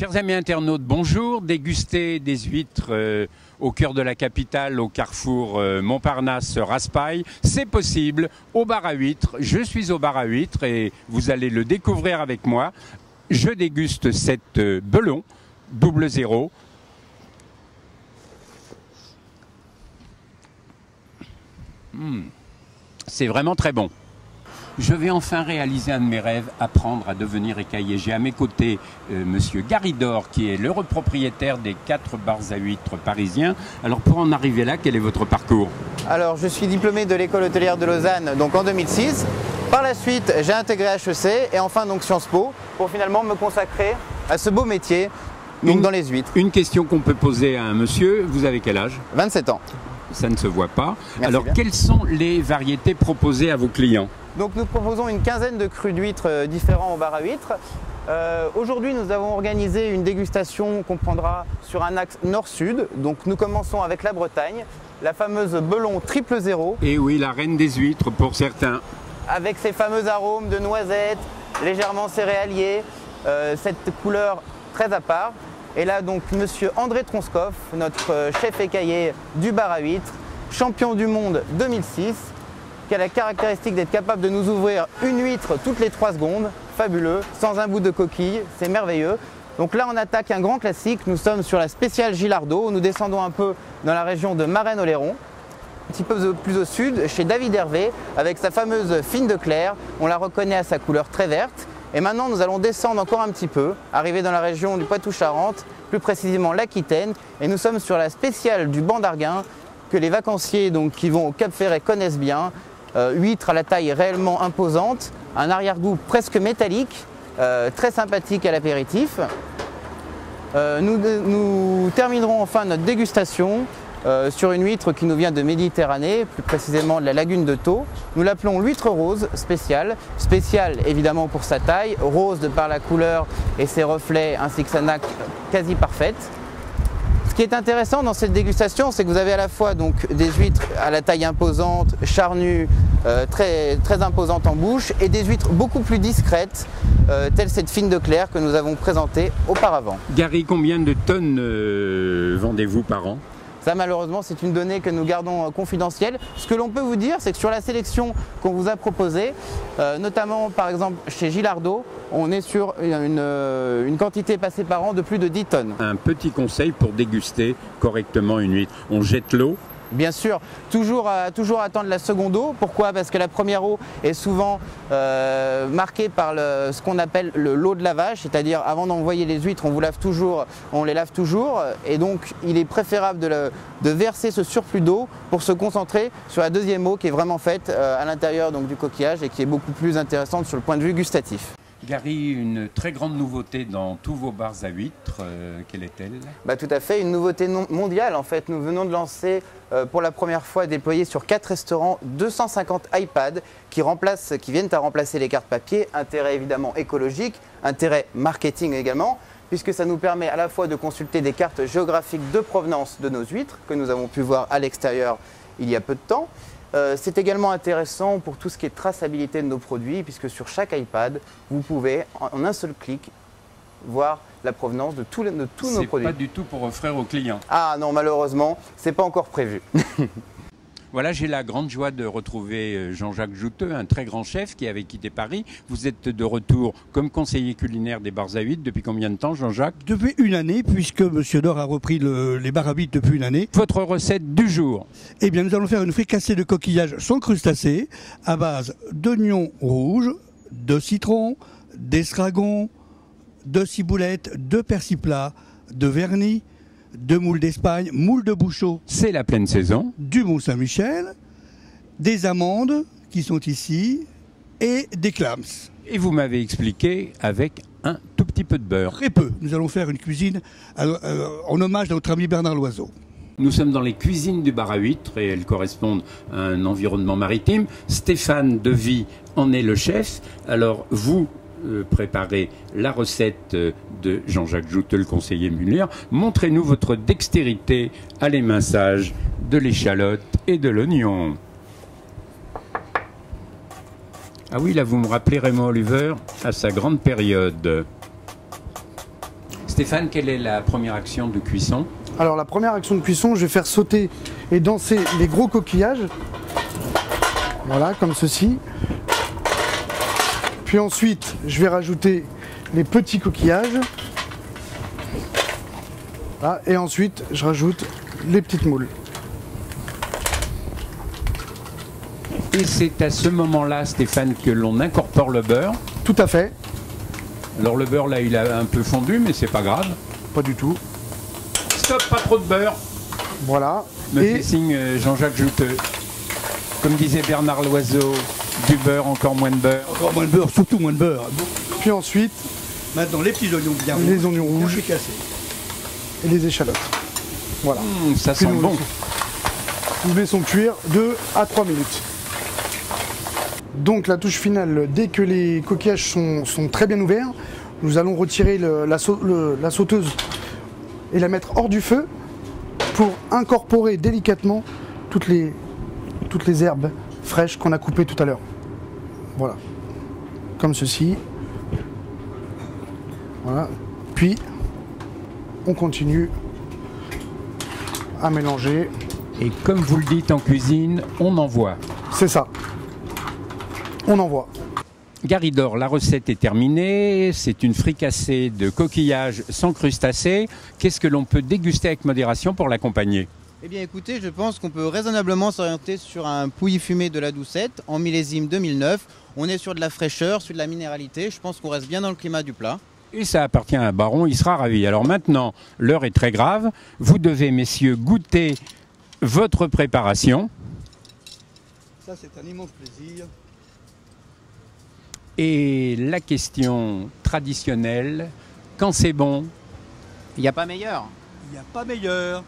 Chers amis internautes, bonjour. Déguster des huîtres au cœur de la capitale, au carrefour Montparnasse-Raspail, c'est possible au bar à huîtres. Je suis au bar à huîtres et vous allez le découvrir avec moi. Je déguste cette Belon 00. C'est vraiment très bon. Je vais enfin réaliser un de mes rêves, apprendre à devenir écaillé. J'ai à mes côtés monsieur Garidor, qui est le propriétaire des 4 bars à huîtres parisiens. Alors pour en arriver là, quel est votre parcours? Alors je suis diplômé de l'école hôtelière de Lausanne donc en 2006. Par la suite, j'ai intégré HEC et enfin donc Sciences Po pour finalement me consacrer à ce beau métier donc dans les huîtres. Une question qu'on peut poser à un monsieur, vous avez quel âge? 27 ans. Ça ne se voit pas. Merci alors bien. Quelles sont les variétés proposées à vos clients? Donc nous proposons une quinzaine de crus d'huîtres différents au bar à huîtres. Aujourd'hui nous avons organisé une dégustation qu'on prendra sur un axe nord-sud. Donc nous commençons avec la Bretagne, la fameuse Belon 00. Et oui, la reine des huîtres pour certains. Avec ses fameux arômes de noisettes, légèrement céréaliers, cette couleur très à part. Et là donc monsieur André Tronskov, notre chef écaillé du bar à huîtres, champion du monde 2006, qui a la caractéristique d'être capable de nous ouvrir une huître toutes les 3 secondes. Fabuleux, sans un bout de coquille, c'est merveilleux. Donc là on attaque un grand classique, nous sommes sur la spéciale Gilardo, nous descendons un peu dans la région de Marennes-Oléron. Un petit peu plus au sud, chez David Hervé, avec sa fameuse fine de Clair, on la reconnaît à sa couleur très verte. Et maintenant nous allons descendre encore un petit peu, arriver dans la région du Poitou-Charentes, plus précisément l'Aquitaine, et nous sommes sur la spéciale du Banc d'Arguin, que les vacanciers donc, qui vont au Cap Ferret connaissent bien. Huître à la taille réellement imposante, un arrière-goût presque métallique, très sympathique à l'apéritif. Nous terminerons enfin notre dégustation sur une huître qui nous vient de Méditerranée, plus précisément de la lagune de Thau. Nous l'appelons l'huître rose spéciale. Spéciale évidemment pour sa taille, rose de par la couleur et ses reflets ainsi que sa nacre quasi parfaite. Ce qui est intéressant dans cette dégustation, c'est que vous avez à la fois donc, des huîtres à la taille imposante, charnues, très imposantes en bouche, et des huîtres beaucoup plus discrètes, telles cette fine de Clair que nous avons présentée auparavant. Gary, combien de tonnes vendez-vous par an? Ça malheureusement c'est une donnée que nous gardons confidentielle. Ce que l'on peut vous dire c'est que sur la sélection qu'on vous a proposée, notamment par exemple chez Gilardo, on est sur une quantité passée par an de plus de 10 tonnes. Un petit conseil pour déguster correctement une huître. On jette l'eau? Bien sûr, toujours attendre la seconde eau. Pourquoi? Parce que la première eau est souvent marquée par ce qu'on appelle l'eau de lavage, c'est-à-dire avant d'envoyer les huîtres, on les lave toujours, et donc il est préférable de verser ce surplus d'eau pour se concentrer sur la deuxième eau qui est vraiment faite à l'intérieur du coquillage et qui est beaucoup plus intéressante sur le point de vue gustatif. Gary, une très grande nouveauté dans tous vos bars à huîtres, quelle est-elle? Tout à fait, une nouveauté mondiale en fait. Nous venons de lancer pour la première fois déployé sur 4 restaurants 250 iPads qui viennent à remplacer les cartes papier. Intérêt évidemment écologique, intérêt marketing également, puisque ça nous permet à la fois de consulter des cartes géographiques de provenance de nos huîtres que nous avons pu voir à l'extérieur il y a peu de temps. C'est également intéressant pour tout ce qui est traçabilité de nos produits, puisque sur chaque iPad, vous pouvez en un seul clic voir la provenance de tous nos produits. C'est pas du tout pour offrir aux clients. Ah non, malheureusement, c'est pas encore prévu. Voilà, j'ai la grande joie de retrouver Jean-Jacques Jouteux, un très grand chef qui avait quitté Paris. Vous êtes de retour comme conseiller culinaire des bars à huîtres depuis combien de temps, Jean-Jacques? Depuis une année, puisque Monsieur Dor a repris les bars à huîtres depuis une année. Votre recette du jour? Eh bien, nous allons faire une fricassée de coquillage sans crustacés à base d'oignons rouges, de citron, d'estragon, de ciboulette, de persil plat, de vernis, de moules d'Espagne, moules de Bouchot. C'est la pleine saison. Du Mont-Saint-Michel, des amandes qui sont ici et des clams. Et vous m'avez expliqué avec un tout petit peu de beurre. Très peu. Nous allons faire une cuisine en hommage à notre ami Bernard Loiseau. Nous sommes dans les cuisines du bar à huîtres et elles correspondent à un environnement maritime. Stéphane Devy en est le chef. Alors vous préparez la recette de Jean-Jacques Jouteux, le conseiller Muller. Montrez-nous votre dextérité à l'éminçage de l'échalote et de l'oignon. Ah oui, là vous me rappelez Raymond Oliver à sa grande période. Stéphane, quelle est la première action de cuisson? Alors la première action de cuisson, je vais faire sauter et danser les gros coquillages. Voilà, comme ceci. Puis ensuite, je vais rajouter les petits coquillages. Voilà, et ensuite, je rajoute les petites moules. Et c'est à ce moment-là, Stéphane, que l'on incorpore le beurre. Tout à fait. Alors le beurre, là, il a un peu fondu, mais c'est pas grave. Pas du tout. Stop, pas trop de beurre. Voilà. Me Et fait signe Jean-Jacques Jouteux. Comme disait Bernard Loiseau, du beurre, encore moins de beurre. Encore moins de beurre, surtout moins de beurre. puis ensuite, Maintenant, les petits oignons bien les oignons bien rouges cassés. et les échalotes. Voilà. Ça Puis sent nous bon. Nous laissons cuire 2 à 3 minutes. Donc la touche finale, dès que les coquillages sont très bien ouverts, nous allons retirer la sauteuse et la mettre hors du feu pour incorporer délicatement toutes les herbes fraîches qu'on a coupées tout à l'heure. Voilà. Comme ceci. Voilà. Puis on continue à mélanger. Et comme vous le dites en cuisine, on envoie. C'est ça. On envoie. Garidor, la recette est terminée. C'est une fricassée de coquillages sans crustacés. Qu'est-ce que l'on peut déguster avec modération pour l'accompagner? Eh bien écoutez, je pense qu'on peut raisonnablement s'orienter sur un pouilly fumé de la Doucette en millésime 2009. On est sur de la fraîcheur, sur de la minéralité. Je pense qu'on reste bien dans le climat du plat. Et ça appartient à Baron, il sera ravi. Alors maintenant, l'heure est très grave. Vous devez, messieurs, goûter votre préparation. Ça, c'est un immense plaisir. Et la question traditionnelle, quand c'est bon, Il n'y a pas meilleur. Il n'y a pas meilleur.